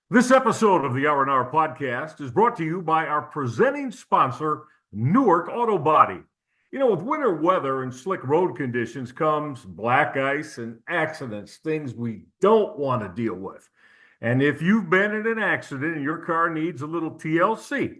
This episode of the RnR podcast is brought to you by our presenting sponsor, Newark Auto Body. With winter weather and slick road conditions comes black ice and accidents, things we don't want to deal with. And if you've been in an accident and your car needs a little TLC,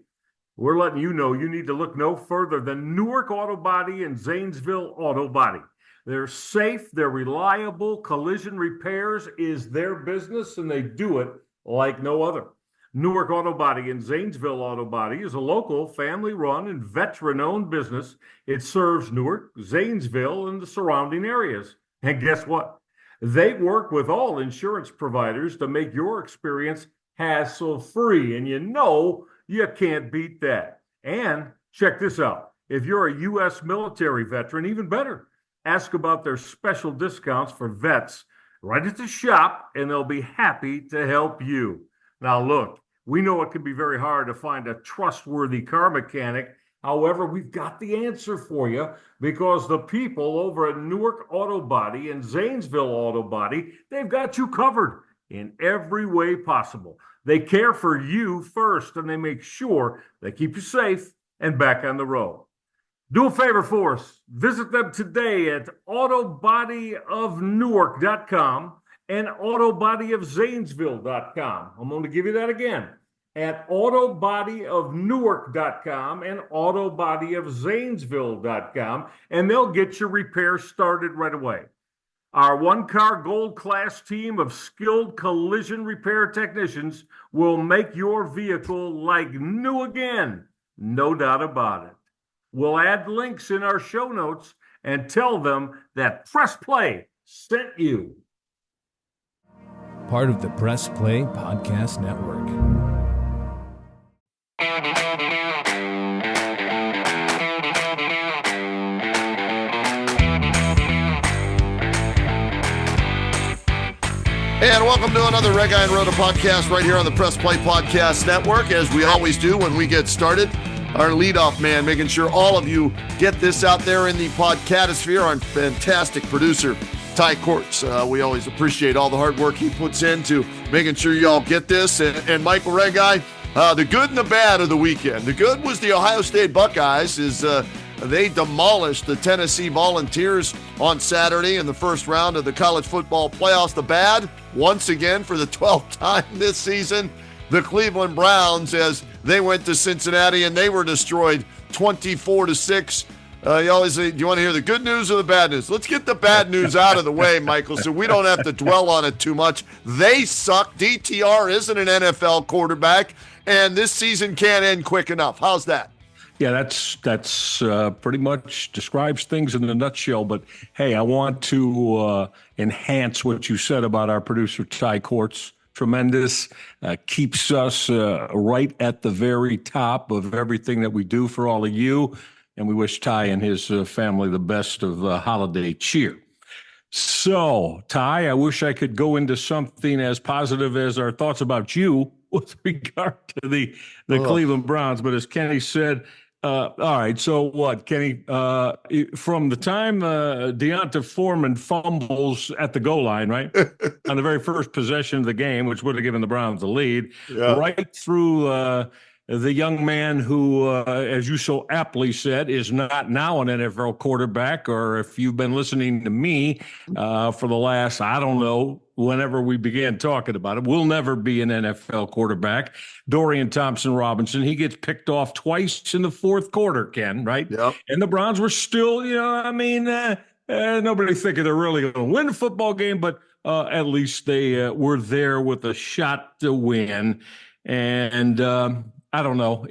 we're letting you know you need to look no further than Newark Auto Body and Zanesville Auto Body. They're safe, they're reliable, collision repairs is their business, and they do it like no other. Newark Auto Body and Zanesville Auto Body is a local, family-run, and veteran-owned business. It serves Newark, Zanesville, and the surrounding areas. And guess what? They work with all insurance providers to make your experience hassle-free, and you can't beat that. And check this out. If you're a U.S. military veteran, even better. Ask about their special discounts for vets right at the shop, and they'll be happy to help you. Now, look, we know it can be very hard to find a trustworthy car mechanic. However, we've got the answer for you because the people over at Newark Auto Body and Zanesville Auto Body, they've got you covered in every way possible. They care for you first, and they make sure they keep you safe and back on the road. Do a favor for us. Visit them today at autobodyofnewark.com and autobodyofzanesville.com. I'm going to give you that again. At autobodyofnewark.com and autobodyofzanesville.com, and they'll get your repair started right away. Our one-car gold class team of skilled collision repair technicians will make your vehicle like new again. No doubt about it. We'll add links in our show notes and tell them that Press Play sent you. Part of the Press Play Podcast Network. And welcome to another Reghi Roda podcast right here on the Press Play Podcast Network. As we always do when we get started, our leadoff man, making sure all of you get this out there in the podcatosphere, our fantastic producer, Cordts. We always appreciate all the hard work he puts into making sure you all get this. And Michael Reghi, the good and the bad of the weekend. The good was the Ohio State Buckeyes they demolished the Tennessee Volunteers on Saturday in the first round of the college football playoffs. The bad, once again for the 12th time this season, the Cleveland Browns, as they went to Cincinnati and they were destroyed 24-6. You always say, do you want to hear the good news or the bad news? Let's get the bad news out of the way, Michael, so we don't have to dwell on it too much. They suck. DTR isn't an NFL quarterback, and this season can't end quick enough. How's that? Yeah, that's pretty much describes things in a nutshell. But hey, I want to enhance what you said about our producer Ty Cordts. Tremendous, keeps us right at the very top of everything that we do for all of you, and we wish Ty and his family the best of holiday cheer. So, Ty, I wish I could go into something as positive as our thoughts about you with regard to the Cleveland Browns, but as Kenny said. All right. So what, Kenny? From the time Deonta Foreman fumbles at the goal line, right, on the very first possession of the game, which would have given the Browns the lead, right through the young man who, as you so aptly said, is not now an NFL quarterback, or if you've been listening to me for the last, I don't know, whenever we began talking about it, will never be an NFL quarterback. Dorian Thompson-Robinson, he gets picked off twice in the fourth quarter, Ken, right? Yep. And the Browns were still, nobody thinking they're really going to win the football game, but at least they were there with a shot to win. And I don't know.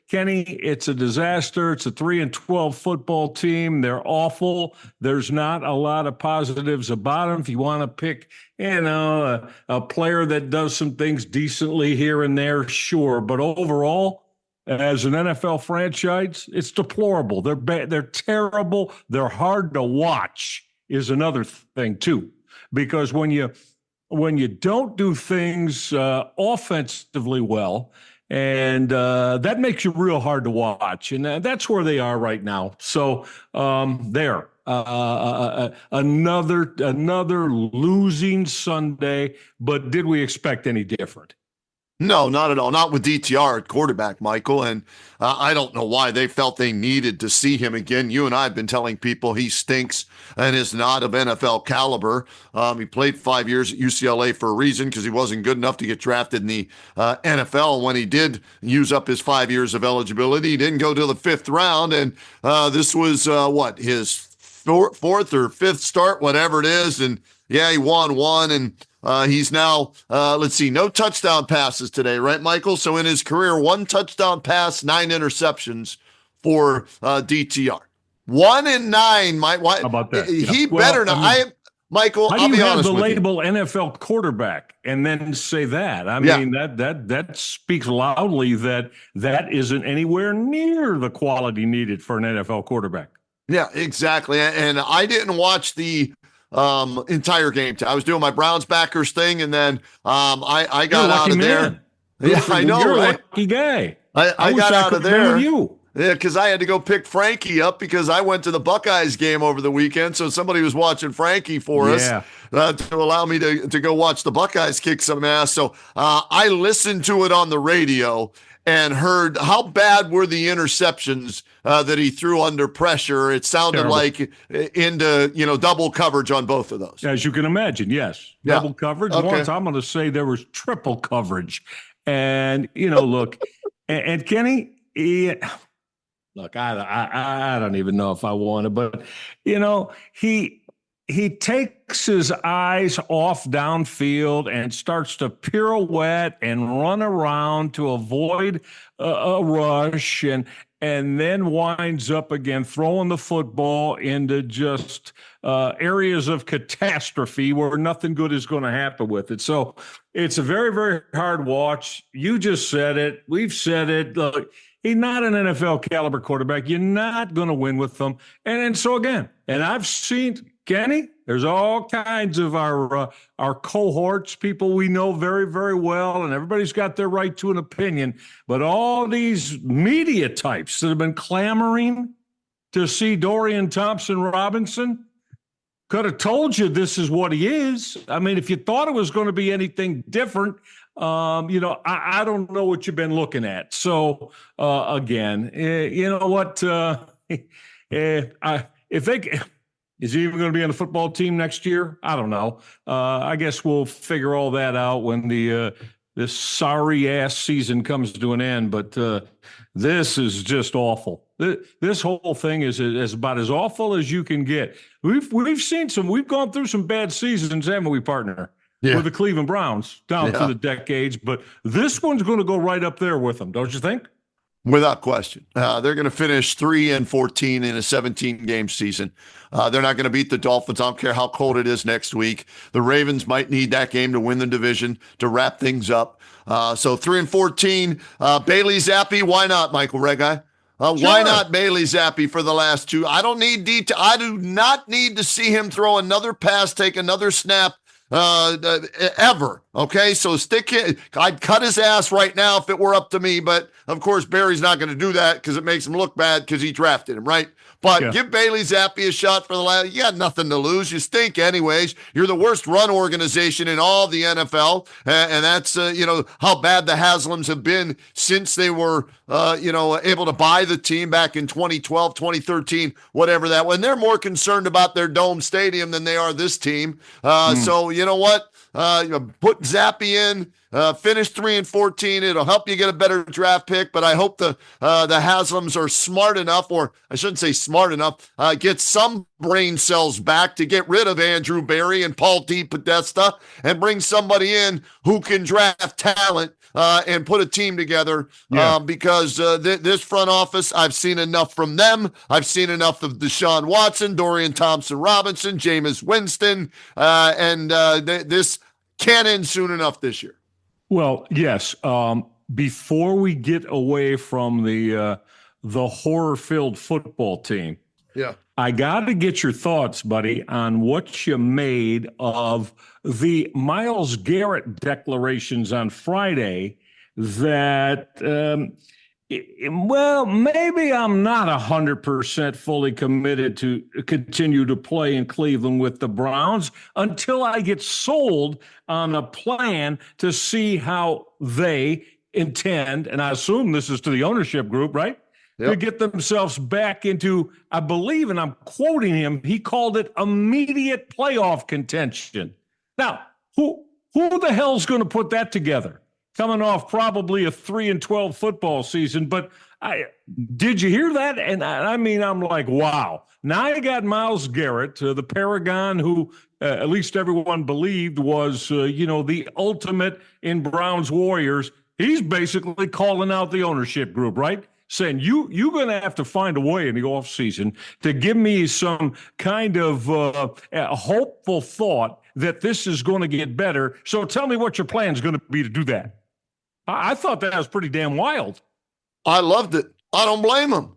Kenny, it's a disaster. It's a 3-12 football team. They're awful. There's not a lot of positives about them. If you want to pick, a player that does some things decently here and there, sure. But overall, as an NFL franchise, it's deplorable. They're bad. They're terrible. They're hard to watch is another thing too, because when you don't do things offensively well, and that makes you real hard to watch. And that's where they are right now. So another losing Sunday. But did we expect any different? No, not at all. Not with DTR at quarterback, Michael. And I don't know why they felt they needed to see him again. You and I have been telling people he stinks and is not of NFL caliber. He played 5 years at UCLA for a reason because he wasn't good enough to get drafted in the NFL. When he did use up his 5 years of eligibility, he didn't go to the fifth round. And this was his fourth or fifth start, whatever it is. And yeah, he won one. And he's now, no touchdown passes today, right, Michael? So in his career, 1 touchdown pass, 9 interceptions for DTR. 1 in 9. How about that? He better not. Michael, how I'll do be you have honest the with label NFL quarterback and then say that? I Yeah. mean, that speaks loudly that isn't anywhere near the quality needed for an NFL quarterback. Yeah, exactly. And I didn't watch the entire game. I was doing my Browns backers thing, and then I got out of there. Yeah, I know, You're right? a lucky guy. I got out of there. With you. Yeah, because I had to go pick Frankie up because I went to the Buckeyes game over the weekend. So somebody was watching Frankie for us to allow me to go watch the Buckeyes kick some ass. So I listened to it on the radio and heard how bad were the interceptions that he threw under pressure. It sounded Terrible. like into double coverage on both of those. As you can imagine, yes. Yeah. Double coverage. Okay. Once I'm going to say there was triple coverage. And, look, and Kenny, look, I don't even know if I want to, but, he takes his eyes off downfield and starts to pirouette and run around to avoid a rush and then winds up again throwing the football into just areas of catastrophe where nothing good is going to happen with it. So it's a very, very hard watch. You just said it. We've said it. Look, he's not an NFL caliber quarterback. You're not going to win with them. And so again, and I've seen Kenny, there's all kinds of our cohorts, people we know very, very well, and everybody's got their right to an opinion. But all these media types that have been clamoring to see Dorian Thompson-Robinson could have told you this is what he is. I mean, if you thought it was going to be anything different, I don't know what you've been looking at. So, again, you know what? If they... Is he even going to be on the football team next year? I don't know. I guess we'll figure all that out when this sorry ass season comes to an end. But this is just awful. This whole thing is about as awful as you can get. We've seen we've gone through some bad seasons, haven't we, partner? Yeah. With the Cleveland Browns down through the decades. But this one's going to go right up there with them, don't you think? Without question. They're going to finish 3-14 in a 17-game season. They're not going to beat the Dolphins. I don't care how cold it is next week. The Ravens might need that game to win the division to wrap things up. So 3-14. Bailey Zappi, why not, Michael Reghi? Why not Bailey Zappi for the last 2? I do not need to see him throw another pass, take another snap ever. Okay, so stick it. I'd cut his ass right now if it were up to me, but of course Barry's not going to do that because it makes him look bad because he drafted him, right? But give Bailey Zappi a shot for the last. You got nothing to lose. You stink anyways. You're the worst run organization in all the NFL, and that's how bad the Haslams have been since they were able to buy the team back in 2012, 2013, whatever that. When they're more concerned about their dome stadium than they are this team. So you know what? Put Zappi in. Finish 3-14. It'll help you get a better draft pick, but I hope the Haslams are smart enough, or I shouldn't say smart enough, get some brain cells back to get rid of Andrew Berry and Paul D. Podesta and bring somebody in who can draft talent and put a team together because this front office, I've seen enough from them. I've seen enough of Deshaun Watson, Dorian Thompson-Robinson, Jameis Winston, and this can't end soon enough this year. Well, yes. Before we get away from the horror-filled football team, I got to get your thoughts, buddy, on what you made of the Myles Garrett declarations on Friday that Well, maybe I'm not 100% fully committed to continue to play in Cleveland with the Browns until I get sold on a plan to see how they intend, and I assume this is to the ownership group, right? To Yep. get themselves back into, I believe, and I'm quoting him, he called it immediate playoff contention. Now, who the hell's going to put that together? Coming off probably a 3-12 football season. But did you hear that? And I mean, I'm like, wow. Now you got Myles Garrett, the Paragon, who at least everyone believed was, the ultimate in Browns Warriors. He's basically calling out the ownership group, right? Saying you're going to have to find a way in the offseason to give me some kind of a hopeful thought that this is going to get better. So tell me what your plan is going to be to do that. I thought that was pretty damn wild. I loved it. I don't blame him.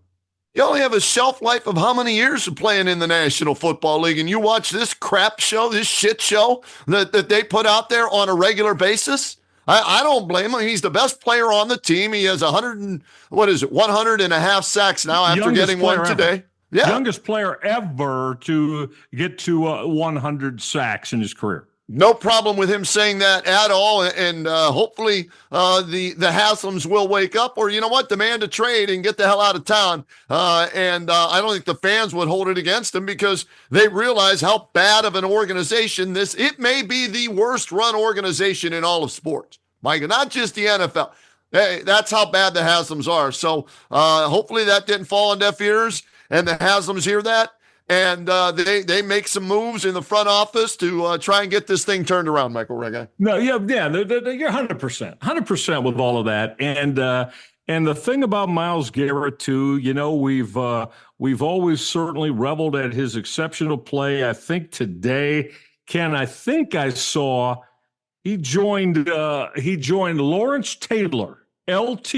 You only have a shelf life of how many years of playing in the National Football League, and you watch this crap show, this shit show that they put out there on a regular basis? I don't blame him. He's the best player on the team. He has 100 and a half sacks now after Youngest getting one today. Ever. Yeah. Youngest player ever to get to 100 sacks in his career. No problem with him saying that at all, and hopefully the Haslams will wake up, or you know what, demand a trade and get the hell out of town. And I don't think the fans would hold it against him because they realize how bad of an organization this. It may be the worst run organization in all of sports, Mike, not just the NFL. Hey, that's how bad the Haslams are. So hopefully that didn't fall on deaf ears, and the Haslams hear that. And they make some moves in the front office to try and get this thing turned around, Michael Reghi. No, yeah, you're 100% with all of that. And the thing about Myles Garrett too, we've always certainly reveled at his exceptional play. I think today, Ken, I saw he joined Lawrence Taylor, LT,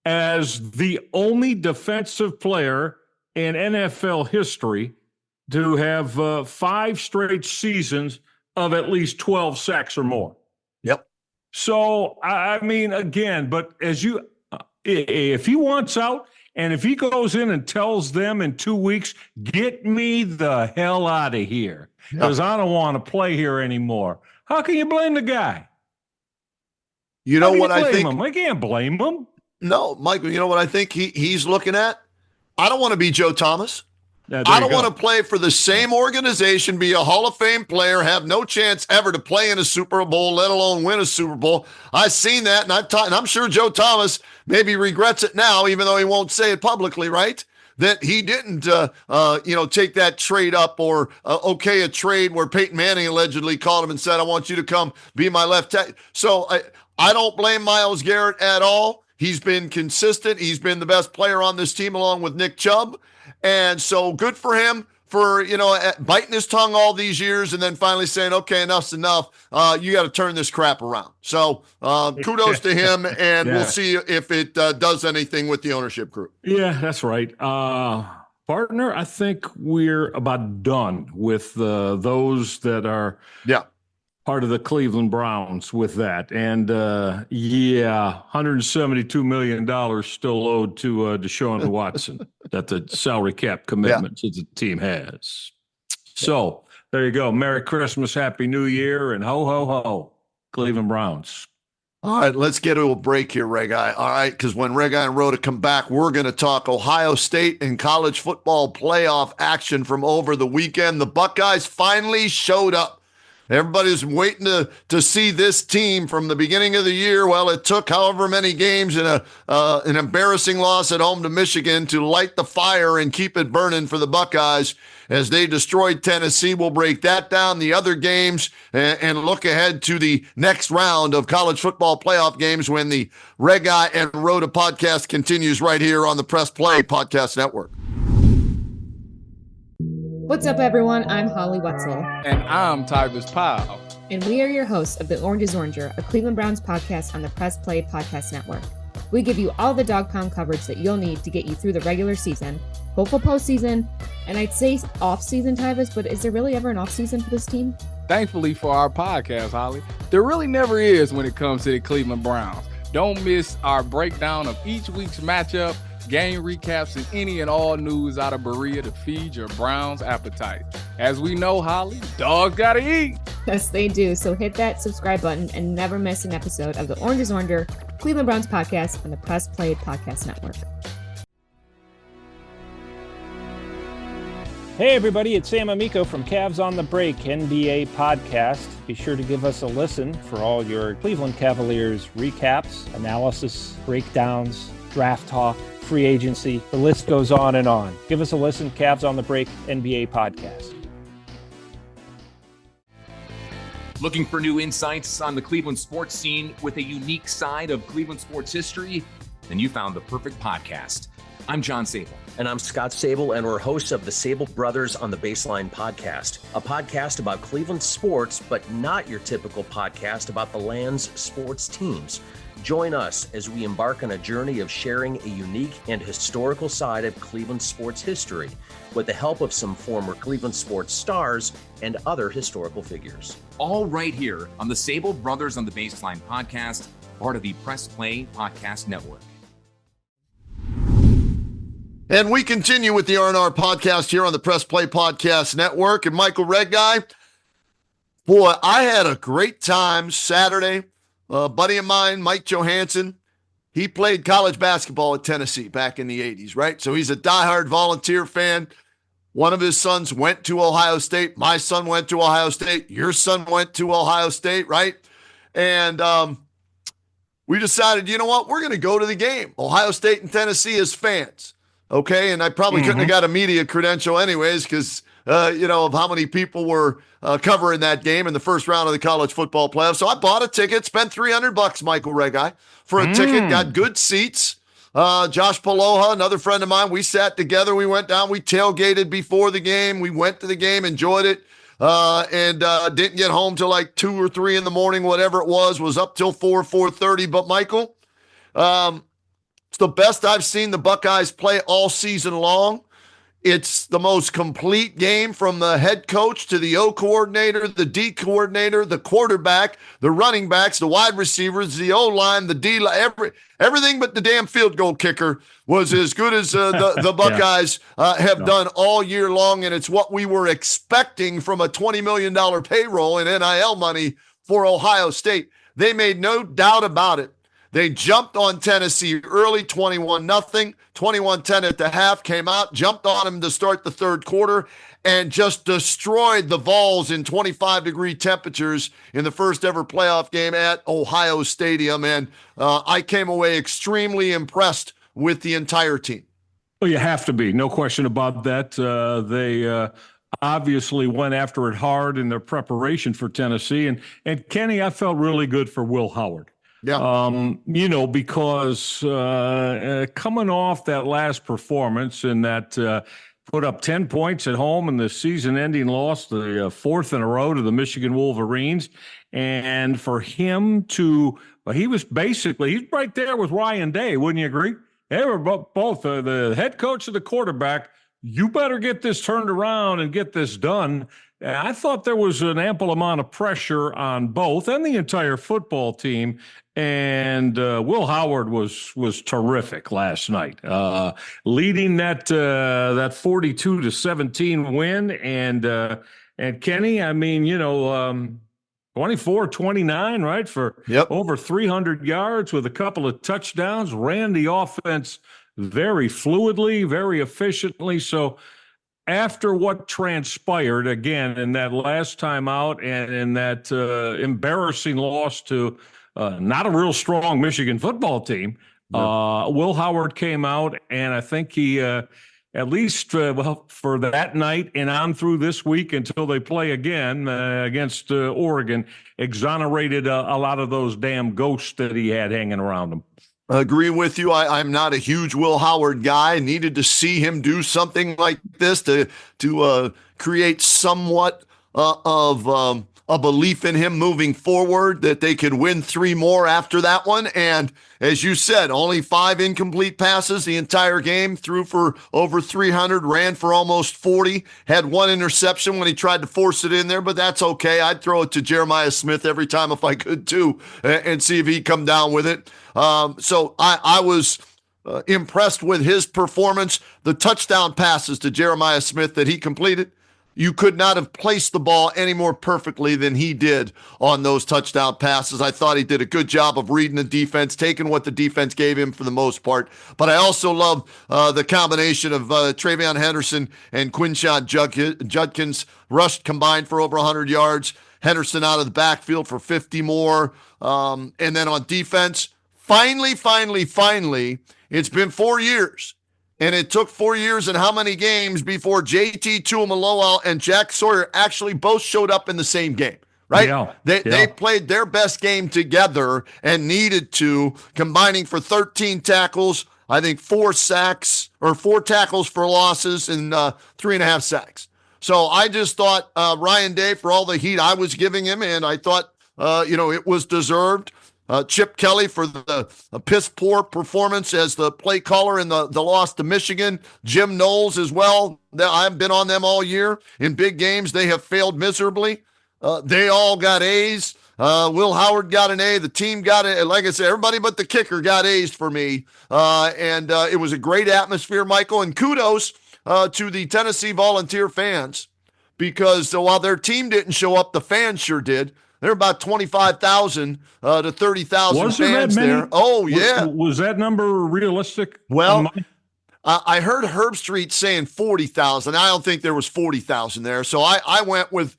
as the only defensive player in NFL history to have 5 straight seasons of at least 12 sacks or more. Yep. So, I mean, again, but if he wants out and if he goes in and tells them in 2 weeks, get me the hell out of here because I don't want to play here anymore. How can you blame the guy? You know what I think? I can't blame him. No, Michael, you know what I think he's looking at? I don't want to be Joe Thomas. Yeah, I don't want to play for the same organization, be a Hall of Fame player, have no chance ever to play in a Super Bowl, let alone win a Super Bowl. I've seen that, and I'm sure Joe Thomas maybe regrets it now, even though he won't say it publicly, right? That he didn't, take that trade up or okay a trade where Peyton Manning allegedly called him and said, I want you to come be my left tackle. So I don't blame Myles Garrett at all. He's been consistent. He's been the best player on this team along with Nick Chubb. And so good for him for, biting his tongue all these years and then finally saying, okay, enough's enough. You got to turn this crap around. So kudos to him, and we'll see if it does anything with the ownership group. Yeah, that's right. Partner, I think we're about done with those that are part of the Cleveland Browns with that. And $172 million still owed to Deshaun Watson that the salary cap commitment that the team has. So there you go. Merry Christmas, Happy New Year, and ho, ho, ho, Cleveland Browns. All right, let's get to a break here, Reghi. All right, because when Reghi and Roda come back, we're going to talk Ohio State and college football playoff action from over the weekend. The Buckeyes finally showed up. Everybody's waiting to see this team from the beginning of the year. Well, it took however many games and an embarrassing loss at home to Michigan to light the fire and keep it burning for the Buckeyes as they destroyed Tennessee. We'll break that down, the other games, and look ahead to the next round of college football playoff games when the Reghi and Roda podcast continues right here on the Press Play Podcast Network. What's up, everyone? I'm Holly Wetzel. And I'm Tyrus Powell. And we are your hosts of The Orange is Oranger, a Cleveland Browns podcast on the Press Play Podcast Network. We give you all the dog pound coverage that you'll need to get you through the regular season, hopeful postseason, and I'd say off-season, Tyrus, but is there really ever an off-season for this team? Thankfully for our podcast, Holly, there really never is when it comes to the Cleveland Browns. Don't miss our breakdown of each week's matchup, game recaps, and any and all news out of Berea to feed your Browns appetite. As we know, Holly, dogs gotta eat. Yes, they do. So hit that subscribe button and never miss an episode of the Orange is Oranger, Cleveland Browns podcast on the Press Play Podcast Network. Hey everybody, it's Sam Amico from Cavs on the Break NBA podcast. Be sure to give us a listen for all your Cleveland Cavaliers recaps, analysis, breakdowns, draft talk, free agency. The list goes on and on. Give us a listen, Cavs on the Break NBA podcast. Looking for new insights on the Cleveland sports scene with a unique side of Cleveland sports history? Then you found the perfect podcast. I'm John Sable. And I'm Scott Sable, and we're hosts of the Sable Brothers on the Baseline podcast, a podcast about Cleveland sports, but not your typical podcast about the land's sports teams. Join us as we embark on a journey of sharing a unique and historical side of Cleveland sports history with the help of some former Cleveland sports stars and other historical figures. All right here on the Sable Brothers on the Baseline podcast, part of the Press Play Podcast Network. And we continue with the RnR podcast here on the Press Play Podcast Network. And Michael Reghi, boy, I had a great time Saturday. A buddy of mine, Mike Johansson, he played college basketball at Tennessee back in the 80s, right? So he's a diehard Volunteer fan. One of his sons went to Ohio State. My son went to Ohio State. Your son went to Ohio State, right? And we decided, you know what? We're going to go to the game. Ohio State and Tennessee as fans. Okay, and I probably couldn't have got a media credential anyways because, of how many people were covering that game in the first round of the college football playoffs. So I bought a ticket, spent $300, Michael Reghi, for a ticket, got good seats. Josh Paloha, another friend of mine, we sat together. We went down, we tailgated before the game. We went to the game, enjoyed it, and didn't get home till like 2 or 3 in the morning, whatever it was up till 4:30. But Michael, it's the best I've seen the Buckeyes play all season long. It's the most complete game from the head coach to the O coordinator, the D coordinator, the quarterback, the running backs, the wide receivers, the O-line, the D-line, everything but the damn field goal kicker was as good as the Buckeyes have done all year long, and it's what we were expecting from a $20 million payroll in NIL money for Ohio State. They made no doubt about it. They jumped on Tennessee early, 21-0, 21-10 at the half, came out, jumped on them to start the third quarter, and just destroyed the Vols in 25-degree temperatures in the first ever playoff game at Ohio Stadium. And I came away extremely impressed with the entire team. Well, you have to be. No question about that. They obviously went after it hard in their preparation for Tennessee. And Kenny, I felt really good for Will Howard. Yeah. Because coming off that last performance and that put up 10 points at home in the season-ending loss, the fourth in a row to the Michigan Wolverines, and for him to, he's right there with Ryan Day, wouldn't you agree? They were both the head coach and the quarterback. You better get this turned around and get this done. I thought there was an ample amount of pressure on both and the entire football team. And Will Howard was terrific last night, leading that 42-17 win. And Kenny, 24-29, right, for over 300 yards with a couple of touchdowns. Ran the offense very fluidly, very efficiently. So after what transpired again in that last time out and in that embarrassing loss to not a real strong Michigan football team, Will Howard came out, and I think he, at least for that night and on through this week until they play again against Oregon, exonerated a lot of those damn ghosts that he had hanging around him. Agree with you. I'm not a huge Will Howard guy. Needed to see him do something like this to create somewhat of a belief in him moving forward that they could win 3 more after that one. And as you said, only 5 incomplete passes the entire game, threw for over 300, ran for almost 40, had 1 interception when he tried to force it in there, but that's okay. I'd throw it to Jeremiah Smith every time if I could too, and see if he'd come down with it. So I was impressed with his performance. The touchdown passes to Jeremiah Smith that he completed, you could not have placed the ball any more perfectly than he did on those touchdown passes. I thought he did a good job of reading the defense, taking what the defense gave him for the most part. But I also love the combination of Travion Henderson and Quinshon Judkins rushed combined for over 100 yards. Henderson out of the backfield for 50 more. And then on defense, finally, it's been 4 years. And it took 4 years and how many games before JT Tuimoloau and Jack Sawyer actually both showed up in the same game, right? Yeah. They played their best game together and needed to, combining for 13 tackles, I think 4 sacks or 4 tackles for losses and 3.5 sacks. So I just thought Ryan Day, for all the heat I was giving him, and I thought, it was deserved. Chip Kelly for the piss-poor performance as the play caller in the loss to Michigan. Jim Knowles as well. I've been on them all year. In big games, they have failed miserably. They all got A's. Will Howard got an A. The team got it. Like I said, everybody but the kicker got A's for me. And it was a great atmosphere, Michael. And kudos to the Tennessee Volunteer fans, because while their team didn't show up, the fans sure did. There were about 25,000 to 30,000 fans there. Oh, yeah. Was that number realistic? Well, I heard Herb Street saying 40,000. I don't think there was 40,000 there. So I went with,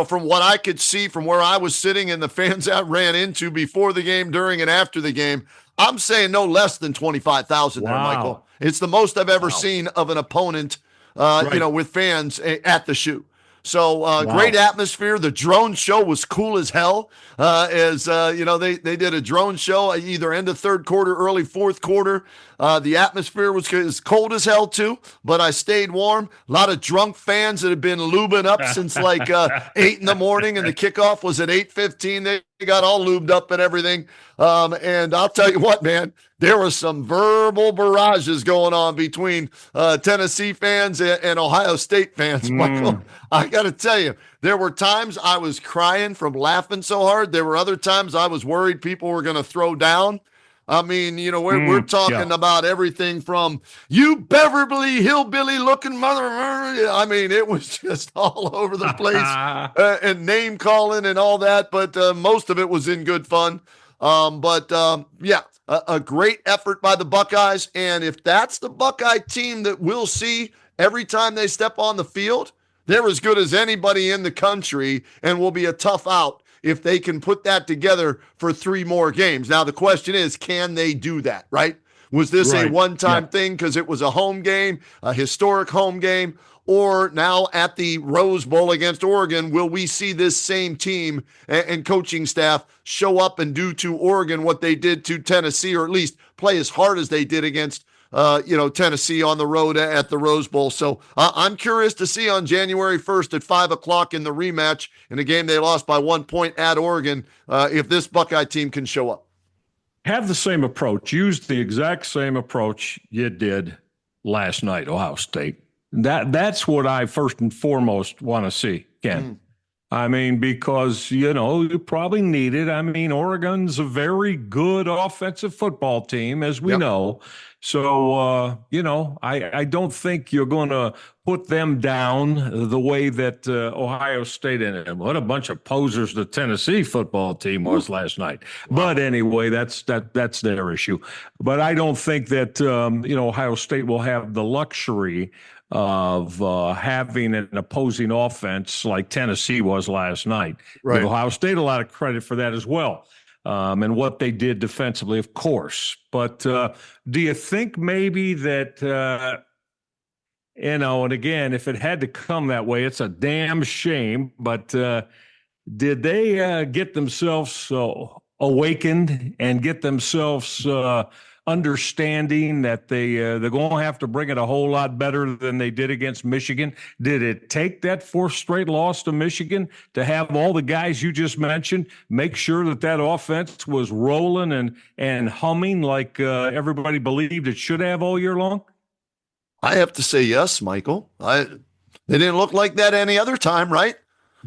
from what I could see from where I was sitting and the fans I ran into before the game, during, and after the game, I'm saying no less than 25,000 there, Michael. It's the most I've ever seen of an opponent, with fans at the shoe. So great atmosphere. The drone show was cool as hell. They did a drone show either end of third quarter, early fourth quarter. The atmosphere was cold as hell too, but I stayed warm. A lot of drunk fans that had been lubing up since 8 in the morning, and the kickoff was at 8:15. They got all lubed up and everything. And I'll tell you what, man, there were some verbal barrages going on between Tennessee fans and Ohio State fans, Michael. I got to tell you, there were times I was crying from laughing so hard. There were other times I was worried people were going to throw down. I mean, we're talking about everything from you Beverly Hillbilly looking mother. I mean, it was just all over the place and name calling and all that. But most of it was in good fun. A great effort by the Buckeyes. And if that's the Buckeye team that we'll see every time they step on the field, they're as good as anybody in the country and will be a tough out if they can put that together for 3 more games. Now, the question is, can they do that, right? Was this a one-time thing because it was a home game, a historic home game, or now at the Rose Bowl against Oregon, will we see this same team and coaching staff show up and do to Oregon what they did to Tennessee, or at least play as hard as they did against Tennessee on the road at the Rose Bowl? So I'm curious to see on January 1st at 5:00 in the rematch in a game they lost by 1 point at Oregon, if this Buckeye team can show up. Have the same approach. Use the exact same approach you did last night, Ohio State. That's what I first and foremost want to see, Ken. I mean, because, you probably need it. I mean, Oregon's a very good offensive football team, as we know. So, I don't think you're going to put them down the way that Ohio State and what a bunch of posers the Tennessee football team was last night. Wow. But anyway, that's their issue. But I don't think that, Ohio State will have the luxury of having an opposing offense like Tennessee was last night. Right. Give Ohio State a lot of credit for that as well. And what they did defensively, of course. But do you think maybe that, and again, if it had to come that way, it's a damn shame, but did they get themselves awakened and get themselves understanding that they're going to have to bring it a whole lot better than they did against Michigan? Did it take that fourth straight loss to Michigan to have all the guys you just mentioned make sure that offense was rolling and humming like everybody believed it should have all year long? I have to say yes, Michael. They didn't look like that any other time, right?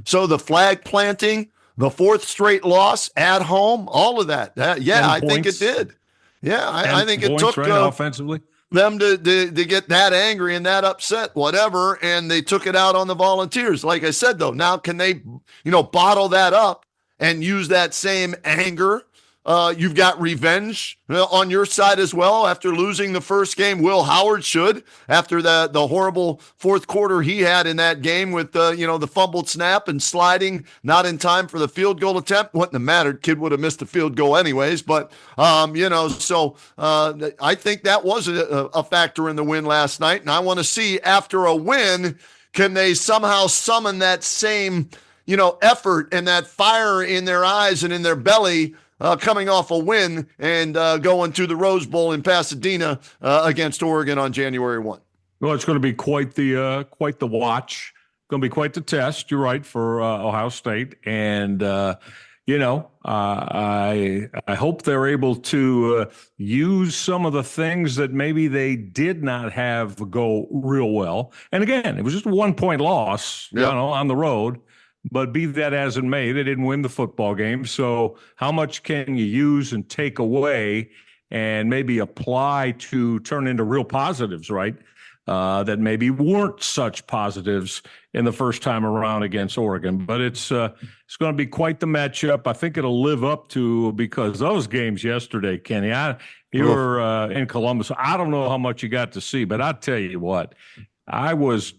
So the flag planting, the fourth straight loss at home, all of that. I think it did. Yeah, I think it took offensively them to get that angry and that upset, whatever, and they took it out on the Volunteers. Like I said, though, now can they, bottle that up and use that same anger? You've got revenge on your side as well after losing the first game. Will Howard should, after the horrible fourth quarter he had in that game with the fumbled snap and sliding not in time for the field goal attempt. Wouldn't have mattered. Kid would have missed the field goal anyways. But so I think that was a factor in the win last night. And I want to see, after a win, can they somehow summon that same effort and that fire in their eyes and in their belly, coming off a win and going to the Rose Bowl in Pasadena against Oregon on January 1. Well, it's going to be quite the watch. Going to be quite the test. You're right, for Ohio State, and I hope they're able to use some of the things that maybe they did not have go real well. And again, it was just a 1-point loss, on the road. But be that as it may, they didn't win the football game. So how much can you use and take away and maybe apply to turn into real positives, right? That maybe weren't such positives in the first time around against Oregon. But it's going to be quite the matchup. I think it'll live up to, because those games yesterday, Kenny, you were in Columbus. I don't know how much you got to see, but I tell you what, I was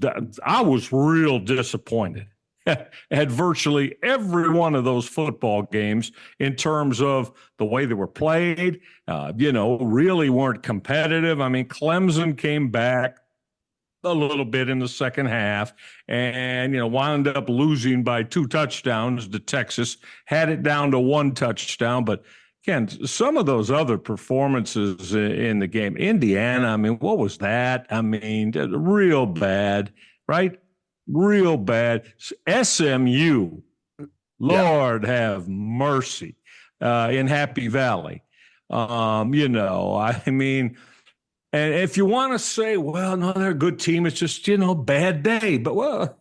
real disappointed at virtually every one of those football games in terms of the way they were played, really weren't competitive. I mean, Clemson came back a little bit in the second half and, wound up losing by 2 touchdowns to Texas, had it down to 1 touchdown. But again, some of those other performances in the game, Indiana, I mean, what was that? I mean, real bad, right? Real bad. SMU, Lord have mercy, in Happy Valley. I mean, and if you want to say, well, no, they're a good team, it's just, bad day. But, well,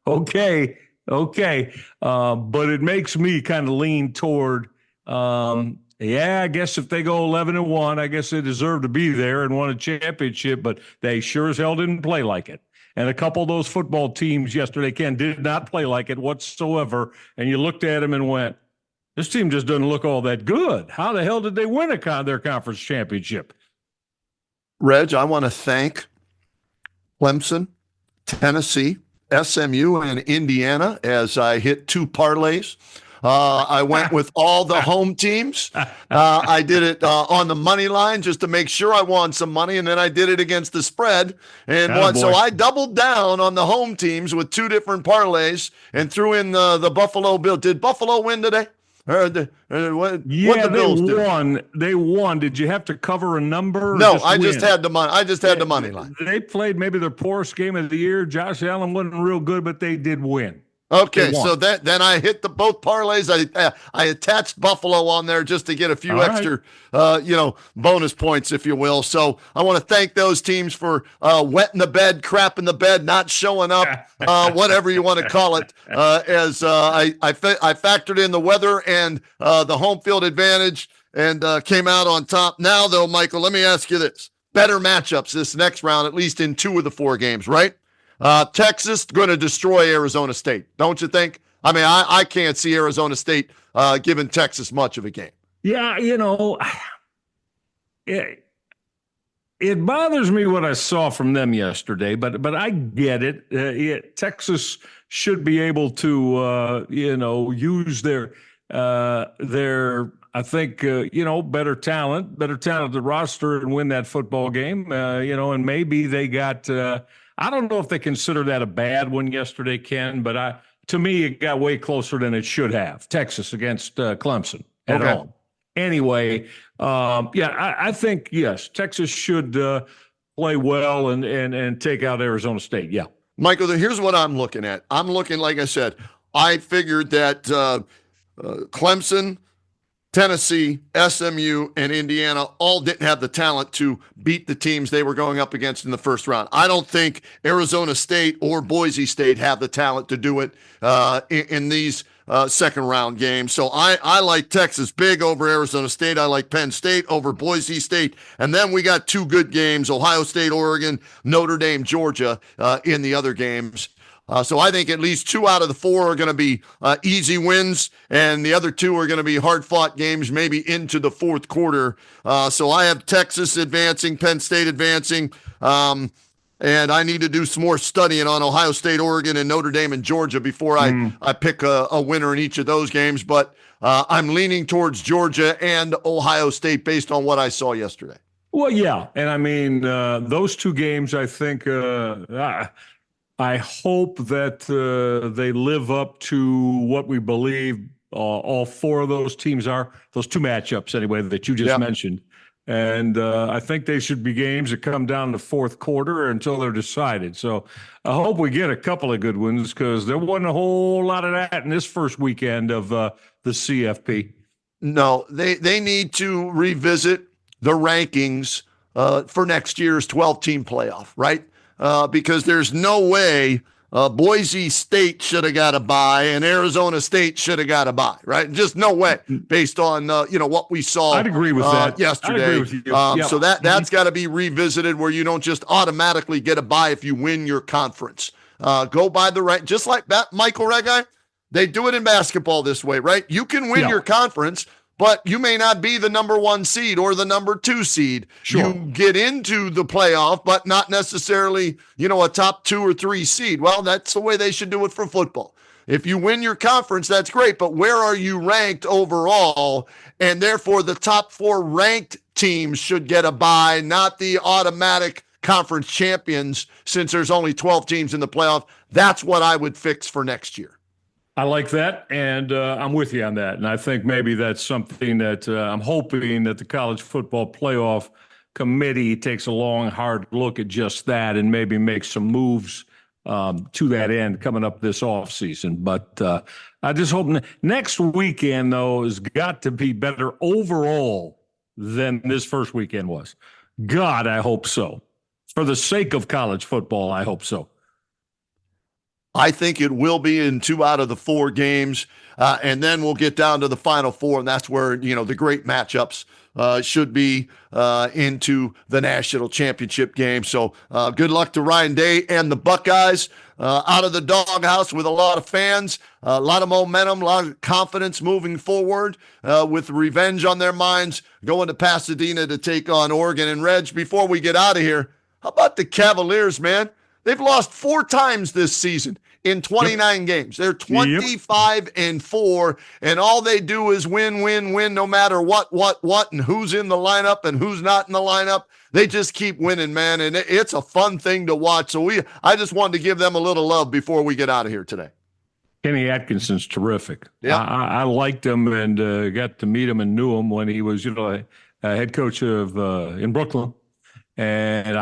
okay. But it makes me kind of lean toward, I guess if they go 11-1, I guess they deserve to be there and won a championship, but they sure as hell didn't play like it. And a couple of those football teams yesterday, Ken, did not play like it whatsoever. And you looked at them and went, this team just doesn't look all that good. How the hell did they win their conference championship? Reg, I want to thank Clemson, Tennessee, SMU, and Indiana as I hit 2 parlays. I went with all the home teams. I did it on the money line just to make sure I won some money, and then I did it against the spread and won. So I doubled down on the home teams with 2 different parlays and threw in the Buffalo Bill. Did Buffalo win today? What the Bills do? They won. Did you have to cover a number? No, I just had the money. I just had the money line. They played maybe their poorest game of the year. Josh Allen wasn't real good, but they did win. Okay, so then I hit both parlays. I attached Buffalo on there just to get a few extra, bonus points, if you will. So I want to thank those teams for wetting the bed, crapping the bed, not showing up, whatever you want to call it. As I factored in the weather and the home field advantage and came out on top. Now, though, Michael, let me ask you this: better matchups this next round, at least in 2 of the 4 games, right? Texas going to destroy Arizona State, don't you think? I mean, I can't see Arizona State giving Texas much of a game. Yeah, it bothers me what I saw from them yesterday, but I get it. Texas should be able to, use their I think, better talented roster and win that football game, and maybe they got I don't know if they consider that a bad one yesterday, Ken, but to me, it got way closer than it should have. Texas against Clemson at home. Anyway, I think, yes, Texas should play well and take out Arizona State. Yeah. Michael, here's what I'm looking at. I'm looking, like I said, I figured that Clemson, Tennessee, SMU, and Indiana all didn't have the talent to beat the teams they were going up against in the first round. I don't think Arizona State or Boise State have the talent to do it in these second round games. So I like Texas big over Arizona State. I like Penn State over Boise State. And then we got two good games, Ohio State, Oregon, Notre Dame, Georgia in the other games. So I think at least 2 out of the 4 are going to be easy wins, and the other 2 are going to be hard-fought games, maybe into the fourth quarter. So I have Texas advancing, Penn State advancing, and I need to do some more studying on Ohio State, Oregon, and Notre Dame and Georgia before I pick a winner in each of those games. But I'm leaning towards Georgia and Ohio State based on what I saw yesterday. Well, yeah, and I mean those 2 games, I think. I hope that they live up to what we believe all 4 of those teams are, those 2 matchups anyway that you just mentioned. And I think they should be games that come down the fourth quarter until they're decided. So I hope we get a couple of good ones because there wasn't a whole lot of that in this first weekend of the CFP. No, they need to revisit the rankings for next year's 12-team playoff, right? Because there's no way Boise State should have got a bye and Arizona State should have got a bye, right? Just no way based on what we saw. I'd agree with that yesterday. I'd agree with you. So that's got to be revisited where you don't just automatically get a bye if you win your conference. Go by the right, just like that, Michael Reghi. They do it in basketball this way, right? You can win your conference, but you may not be the number 1 seed or the number 2 seed. Sure. You get into the playoff, but not necessarily, a top 2 or 3 seed. Well, that's the way they should do it for football. If you win your conference, that's great, but where are you ranked overall? And therefore, the top 4 ranked teams should get a bye, not the automatic conference champions, since there's only 12 teams in the playoff. That's what I would fix for next year. I like that, and I'm with you on that. And I think maybe that's something that I'm hoping that the College Football Playoff Committee takes a long, hard look at just that and maybe make some moves to that end coming up this offseason. But I just hope next weekend, though, has got to be better overall than this first weekend was. God, I hope so. For the sake of college football, I hope so. I think it will be in 2 out of the 4 games, and then we'll get down to the Final Four, and that's where the great matchups should be into the national championship game. So good luck to Ryan Day and the Buckeyes out of the doghouse with a lot of fans, a lot of momentum, a lot of confidence moving forward with revenge on their minds, going to Pasadena to take on Oregon. And Reg, before we get out of here, how about the Cavaliers, man? They've lost 4 times this season in 29 games. They're 25-4, and all they do is win, no matter what, and who's in the lineup and who's not in the lineup. They just keep winning, man, and it's a fun thing to watch. So I just wanted to give them a little love before we get out of here today. Kenny Atkinson's terrific. Yeah, I liked him and got to meet him and knew him when he was, a head coach of in Brooklyn, and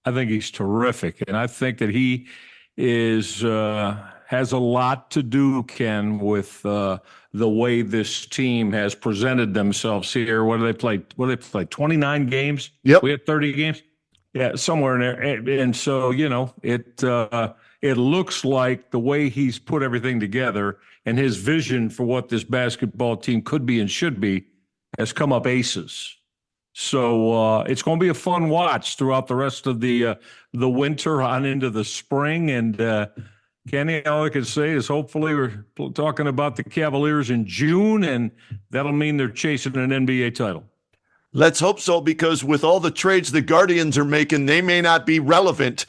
I think he's terrific, and I think that he has a lot to do, Ken, with the way this team has presented themselves here. What do they play? 29 games? Yep. We had 30 games? Yeah, somewhere in there. And so, it looks like the way he's put everything together and his vision for what this basketball team could be and should be has come up aces. So it's going to be a fun watch throughout the rest of the winter on into the spring. And Kenny, all I can say is hopefully we're talking about the Cavaliers in June, and that'll mean they're chasing an NBA title. Let's hope so, because with all the trades the Guardians are making, they may not be relevant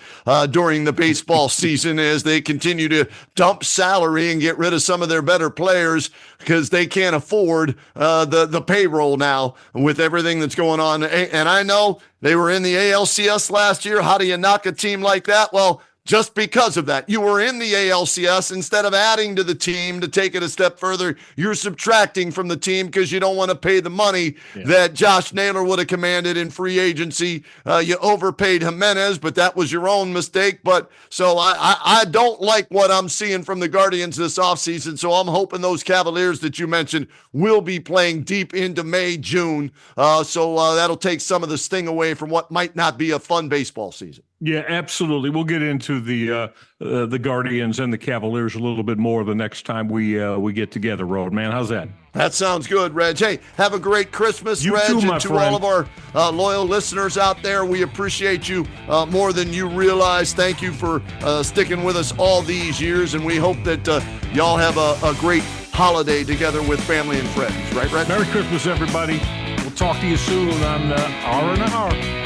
during the baseball season as they continue to dump salary and get rid of some of their better players because they can't afford the payroll now with everything that's going on. And I know they were in the ALCS last year. How do you knock a team like that? Well, just because of that. You were in the ALCS. Instead of adding to the team to take it a step further, you're subtracting from the team because you don't want to pay the money that Josh Naylor would have commanded in free agency. You overpaid Jimenez, but that was your own mistake. But so I don't like what I'm seeing from the Guardians this offseason, so I'm hoping those Cavaliers that you mentioned will be playing deep into May, June. So that'll take some of the sting away from what might not be a fun baseball season. Yeah, absolutely. We'll get into the Guardians and the Cavaliers a little bit more the next time we get together, Road Man. How's that? That sounds good, Reg. Hey, have a great Christmas, You Reg, too, my and to friend. all of our loyal listeners out there. We appreciate you more than you realize. Thank you for sticking with us all these years, and we hope that y'all have a great holiday together with family and friends. Right, Reg? Merry Christmas, everybody. We'll talk to you soon on RnR.